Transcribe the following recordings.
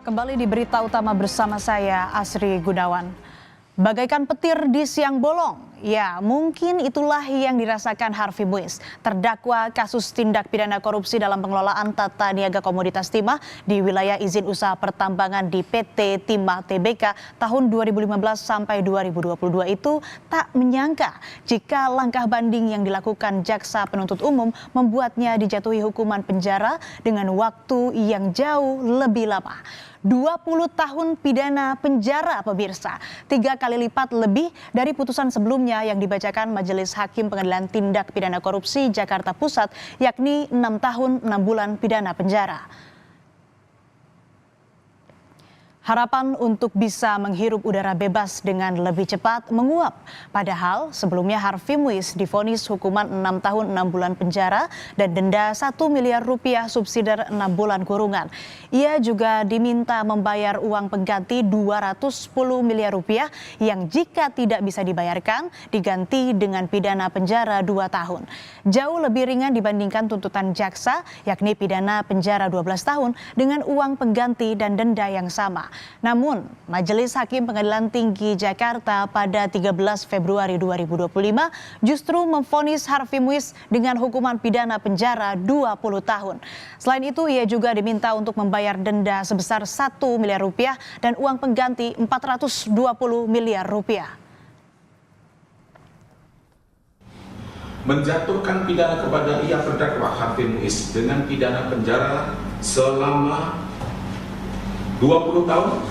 Kembali di berita utama bersama saya Asri Gunawan. Bagaikan petir di siang bolong, ya mungkin itulah yang dirasakan Harvey Muiz, terdakwa kasus tindak pidana korupsi dalam pengelolaan tata niaga komoditas timah di wilayah izin usaha pertambangan di PT Timah Tbk tahun 2015 sampai 2022 itu tak menyangka jika langkah banding yang dilakukan jaksa penuntut umum membuatnya dijatuhi hukuman penjara dengan waktu yang jauh lebih lama. 20 tahun pidana penjara pemirsa, 3 kali lipat lebih dari putusan sebelumnya yang dibacakan Majelis Hakim Pengadilan Tindak Pidana Korupsi Jakarta Pusat, yakni 6 tahun 6 bulan pidana penjara. Harapan untuk bisa menghirup udara bebas dengan lebih cepat menguap. Padahal sebelumnya Harvey Muiz divonis hukuman 6 tahun 6 bulan penjara dan denda 1 miliar rupiah subsidiar 6 bulan kurungan. Ia juga diminta membayar uang pengganti 210 miliar rupiah yang jika tidak bisa dibayarkan diganti dengan pidana penjara 2 tahun. Jauh lebih ringan dibandingkan tuntutan jaksa, yakni pidana penjara 12 tahun dengan uang pengganti dan denda yang sama. Namun, Majelis Hakim Pengadilan Tinggi Jakarta pada 13 Februari 2025 justru memvonis Harvey Muiz dengan hukuman pidana penjara 20 tahun. Selain itu, ia juga diminta untuk membayar denda sebesar 1 miliar rupiah dan uang pengganti 420 miliar rupiah. Menjatuhkan pidana kepada ia terdakwa Harvey Muiz dengan pidana penjara selama 20 tahun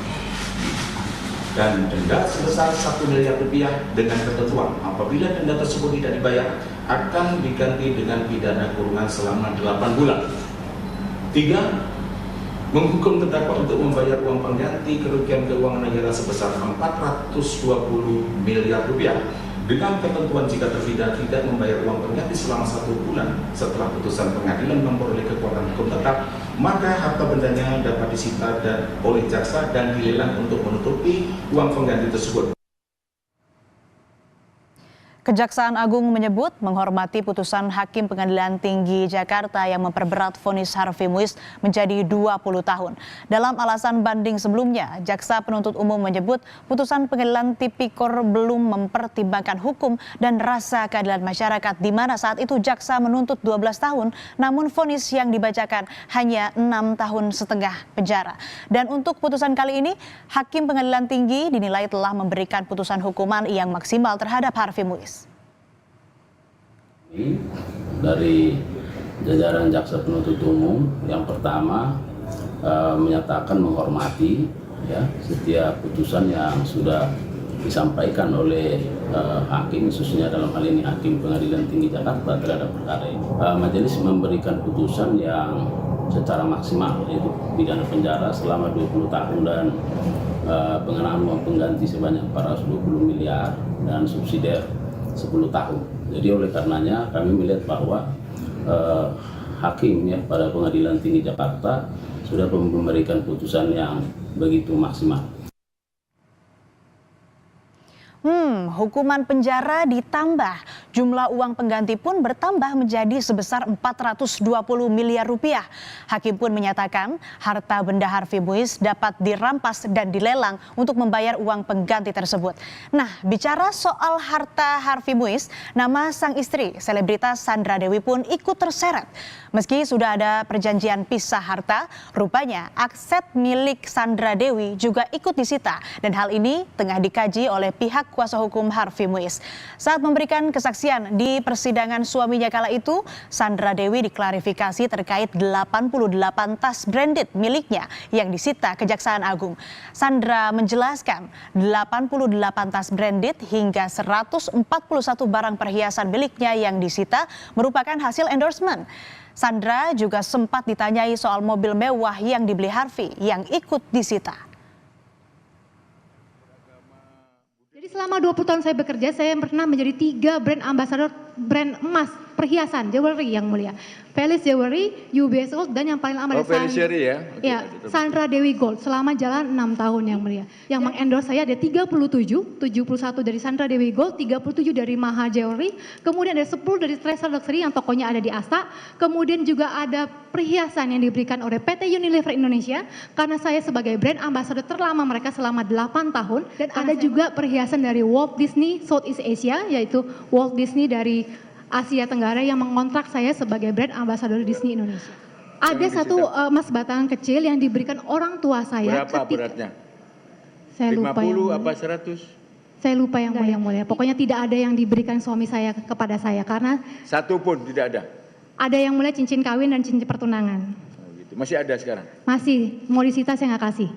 dan denda sebesar 1 miliar rupiah dengan ketentuan apabila denda tersebut tidak dibayar akan diganti dengan pidana kurungan selama 8 bulan. 3. Menghukum terdakwa untuk membayar uang pengganti kerugian keuangan negara sebesar 420 miliar rupiah dengan ketentuan jika terpidana tidak membayar uang pengganti selama 1 bulan setelah putusan pengadilan memperoleh kekuatan hukum tetap, maka harta bendanya dapat disita oleh jaksa dan dilelang untuk menutupi uang pengganti tersebut. Kejaksaan Agung menyebut menghormati putusan Hakim Pengadilan Tinggi Jakarta yang memperberat vonis Harvey Muiz menjadi 20 tahun. Dalam alasan banding sebelumnya, Jaksa Penuntut Umum menyebut putusan Pengadilan Tipikor belum mempertimbangkan hukum dan rasa keadilan masyarakat di mana saat itu jaksa menuntut 12 tahun, namun vonis yang dibacakan hanya 6 tahun setengah penjara. Dan untuk putusan kali ini, Hakim Pengadilan Tinggi dinilai telah memberikan putusan hukuman yang maksimal terhadap Harvey Muiz. Dari jajaran jaksa penuntut umum, yang pertama menyatakan menghormati ya setiap putusan yang sudah disampaikan oleh hakim, khususnya dalam hal ini Hakim Pengadilan Tinggi Jakarta terhadap perkara ini. Majelis memberikan putusan yang secara maksimal, yaitu pidana penjara selama 20 tahun dan pengenaan uang pengganti sebanyak 420 miliar dan subsidiar 10 tahun. Jadi oleh karenanya kami melihat bahwa hakim ya pada Pengadilan Tinggi Jakarta sudah memberikan putusan yang begitu maksimal. Hukuman penjara ditambah, jumlah uang pengganti pun bertambah menjadi sebesar 420 miliar rupiah. Hakim pun menyatakan harta benda Harvey Muiz dapat dirampas dan dilelang untuk membayar uang pengganti tersebut. Nah, bicara soal harta Harvey Muiz, nama sang istri, selebritas Sandra Dewi pun ikut terseret. Meski sudah ada perjanjian pisah harta, rupanya aset milik Sandra Dewi juga ikut disita dan hal ini tengah dikaji oleh pihak kuasa hukum Harvey Muiz. Saat memberikan kesaksian di persidangan suaminya kala itu, Sandra Dewi diklarifikasi terkait 88 tas branded miliknya yang disita Kejaksaan Agung. Sandra menjelaskan 88 tas branded hingga 141 barang perhiasan miliknya yang disita merupakan hasil endorsement. Sandra juga sempat ditanyai soal mobil mewah yang dibeli Harvey yang ikut disita. Jadi selama 20 tahun saya bekerja, saya pernah menjadi 3 brand ambassador brand emas, perhiasan, jewelry yang mulia. Felix Jewelry, UBS Gold, dan yang paling lama Felix Jewelry ya? Ya, Sandra Dewi Gold, selama jalan 6 tahun yang mulia. Yang mengendorse saya ada 37, 71 dari Sandra Dewi Gold, 37 dari Maha Jewelry, kemudian ada 10 dari Treasure Luxury yang tokonya ada di Asta, kemudian juga ada perhiasan yang diberikan oleh PT Unilever Indonesia, karena saya sebagai brand ambassador terlama mereka selama 8 tahun, dan ada juga perhiasan dari Walt Disney Southeast Asia, yaitu Walt Disney dari Asia Tenggara yang mengontrak saya sebagai brand ambassador Disney Indonesia. Ada satu emas batangan kecil yang diberikan orang tua saya. Berapa beratnya? Saya 50 lupa yang apa 100? Saya lupa yang mulia. Pokoknya tidak ada yang diberikan suami saya kepada saya karena Satu pun tidak ada. ada yang mulia cincin kawin dan cincin pertunangan. Oh, gitu. Masih ada sekarang? Masih, mau disita saya nggak kasih.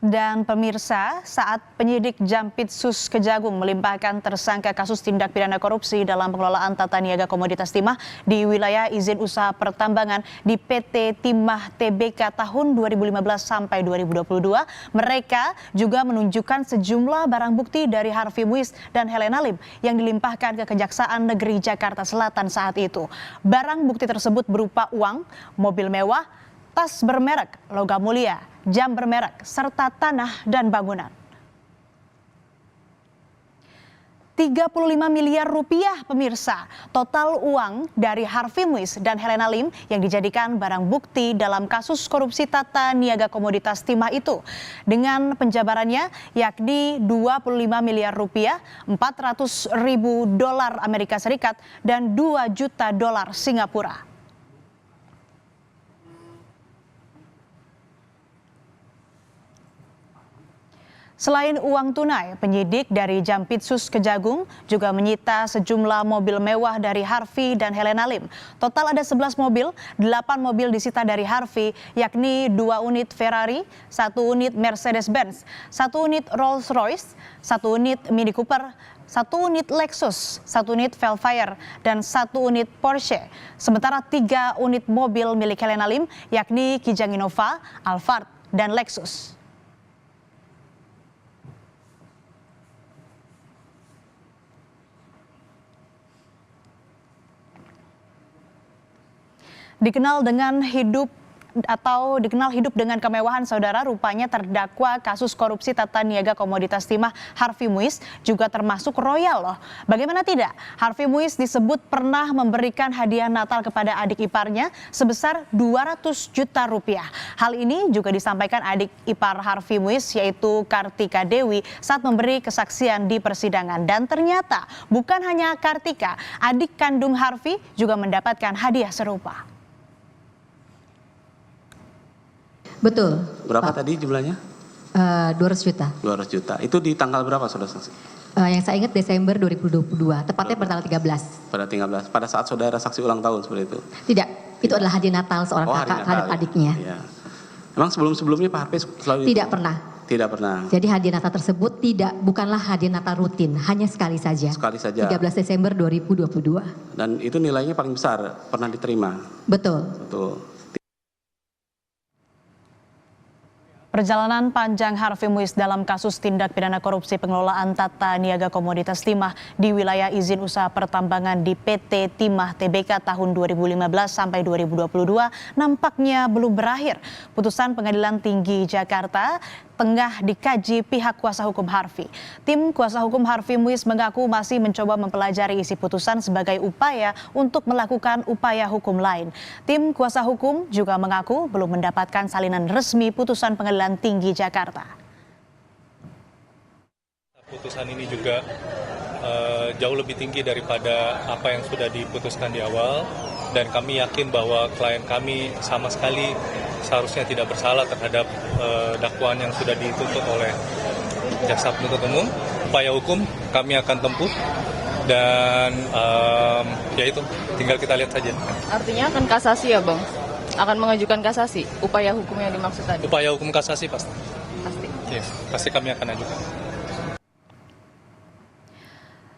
Dan pemirsa, saat penyidik Jampitsus Kejagung melimpahkan tersangka kasus tindak pidana korupsi dalam pengelolaan tata niaga komoditas timah di wilayah izin usaha pertambangan di PT Timah Tbk tahun 2015 sampai 2022, mereka juga menunjukkan sejumlah barang bukti dari Harvey Muiz dan Helena Lim yang dilimpahkan ke Kejaksaan Negeri Jakarta Selatan saat itu. Barang bukti tersebut berupa uang, mobil mewah, tas bermerek, logam mulia, jam bermerek, serta tanah dan bangunan. 35 miliar rupiah pemirsa, total uang dari Harvey Muiz dan Helena Lim yang dijadikan barang bukti dalam kasus korupsi tata niaga komoditas timah itu. Dengan penjabarannya yakni 25 miliar rupiah, 400 ribu dolar Amerika Serikat, dan 2 juta dolar Singapura. Selain uang tunai, penyidik dari Jampitsus Kejagung juga menyita sejumlah mobil mewah dari Harvey dan Helena Lim. Total ada 11 mobil, 8 mobil disita dari Harvey, yakni 2 unit Ferrari, 1 unit Mercedes-Benz, 1 unit Rolls-Royce, 1 unit Mini Cooper, 1 unit Lexus, 1 unit Velfire, dan 1 unit Porsche. Sementara 3 unit mobil milik Helena Lim, yakni Kijang Innova, Alphard, dan Lexus. Dikenal hidup dengan kemewahan, saudara, rupanya terdakwa kasus korupsi tata niaga komoditas timah Harvey Muiz juga termasuk royal loh. Bagaimana tidak? Harvey Muiz disebut pernah memberikan hadiah Natal kepada adik iparnya sebesar 200 juta rupiah. Hal ini juga disampaikan adik ipar Harvey Muiz yaitu Kartika Dewi saat memberi kesaksian di persidangan. Dan ternyata bukan hanya Kartika, adik kandung Harvey juga mendapatkan hadiah serupa. Betul. Berapa Pak. tadi jumlahnya? 200 juta. 200 juta. Itu di tanggal berapa, saudara saksi? Yang saya ingat Desember 2022, tepatnya pada tanggal 13. Pada 13. Pada saat saudara saksi ulang tahun seperti itu? Tidak, itu adalah hadiah Natal seorang kakak terhadap adiknya. Ya. Emang sebelum-sebelumnya Pak Harvey selalu Tidak itu? pernah. Tidak pernah. Jadi hadiah Natal tersebut bukanlah hadiah Natal rutin, hanya sekali saja. Sekali saja. 13 Desember 2022. Dan itu nilainya paling besar pernah diterima. Betul. Betul. Perjalanan panjang Harvey Muiz dalam kasus tindak pidana korupsi pengelolaan tata niaga komoditas timah di wilayah izin usaha pertambangan di PT Timah Tbk tahun 2015 sampai 2022 nampaknya belum berakhir. Putusan Pengadilan Tinggi Jakarta tengah dikaji pihak kuasa hukum Harvey. Tim kuasa hukum Harvey Muiz mengaku masih mencoba mempelajari isi putusan sebagai upaya untuk melakukan upaya hukum lain. Tim kuasa hukum juga mengaku belum mendapatkan salinan resmi putusan Pengadilan Tinggi Jakarta. Putusan ini juga jauh lebih tinggi daripada apa yang sudah diputuskan di awal, dan kami yakin bahwa klien kami sama sekali seharusnya tidak bersalah terhadap dakwaan yang sudah dituntut oleh jaksa penuntut umum. Upaya hukum kami akan tempuh, dan ya itu tinggal kita lihat saja. Artinya akan kasasi ya Bang? Akan mengajukan kasasi, upaya hukum yang dimaksud tadi? Upaya hukum kasasi pasti. Pasti. Yes, pasti kami akan ajukan.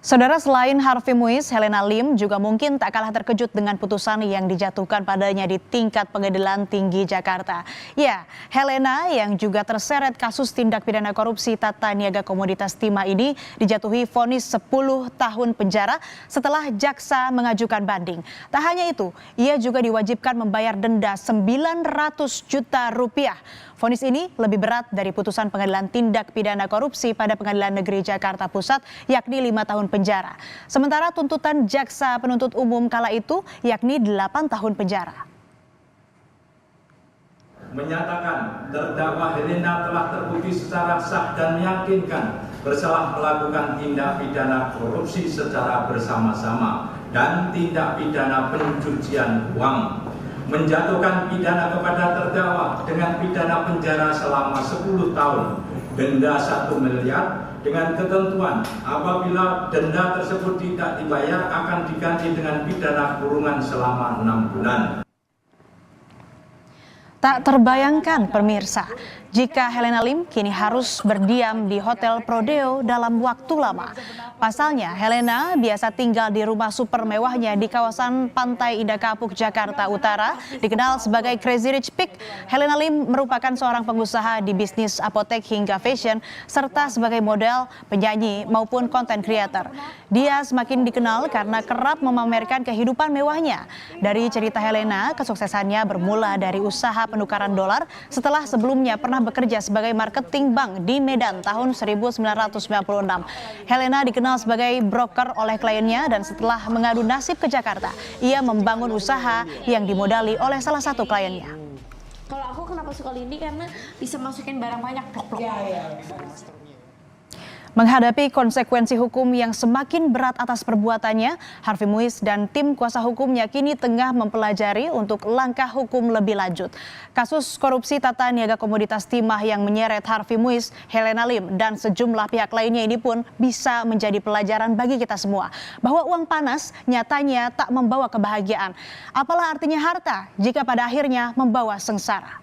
Saudara, selain Harvey Muiz, Helena Lim juga mungkin tak kalah terkejut dengan putusan yang dijatuhkan padanya di tingkat Pengadilan Tinggi Jakarta. Ya, Helena yang juga terseret kasus tindak pidana korupsi tata niaga komoditas timah ini dijatuhi vonis 10 tahun penjara setelah jaksa mengajukan banding. Tak hanya itu, ia juga diwajibkan membayar denda 900 juta rupiah. Vonis ini lebih berat dari putusan Pengadilan Tindak Pidana Korupsi pada Pengadilan Negeri Jakarta Pusat, yakni 5 tahun penjara. Sementara tuntutan jaksa penuntut umum kala itu yakni 8 tahun penjara. Menyatakan terdakwa Helena telah terbukti secara sah dan meyakinkan bersalah melakukan tindak pidana korupsi secara bersama-sama dan tindak pidana pencucian uang. Menjatuhkan pidana kepada terdakwa dengan pidana penjara selama 10 tahun, denda 1 miliar dengan ketentuan apabila denda tersebut tidak dibayar akan diganti dengan pidana kurungan selama 6 bulan. Tak terbayangkan pemirsa, jika Helena Lim kini harus berdiam di Hotel Prodeo dalam waktu lama. Pasalnya, Helena biasa tinggal di rumah super mewahnya di kawasan Pantai Indah Kapuk, Jakarta Utara. Dikenal sebagai Crazy Rich Pig, Helena Lim merupakan seorang pengusaha di bisnis apotek hingga fashion, serta sebagai model, penyanyi, maupun content creator. Dia semakin dikenal karena kerap memamerkan kehidupan mewahnya. Dari cerita Helena, kesuksesannya bermula dari usaha penukaran dolar setelah sebelumnya pernah bekerja sebagai marketing bank di Medan tahun 1996. Helena dikenal sebagai broker oleh kliennya dan setelah mengadu nasib ke Jakarta, ia membangun usaha yang dimodali oleh salah satu kliennya. Kalau aku kenapa suka lini karena bisa masukin barang banyak, plok-plok. Menghadapi konsekuensi hukum yang semakin berat atas perbuatannya, Harvey Muiz dan tim kuasa hukumnya kini tengah mempelajari untuk langkah hukum lebih lanjut. Kasus korupsi tata niaga komoditas timah yang menyeret Harvey Muiz, Helena Lim, dan sejumlah pihak lainnya ini pun bisa menjadi pelajaran bagi kita semua. Bahwa uang panas nyatanya tak membawa kebahagiaan. Apalah artinya harta jika pada akhirnya membawa sengsara.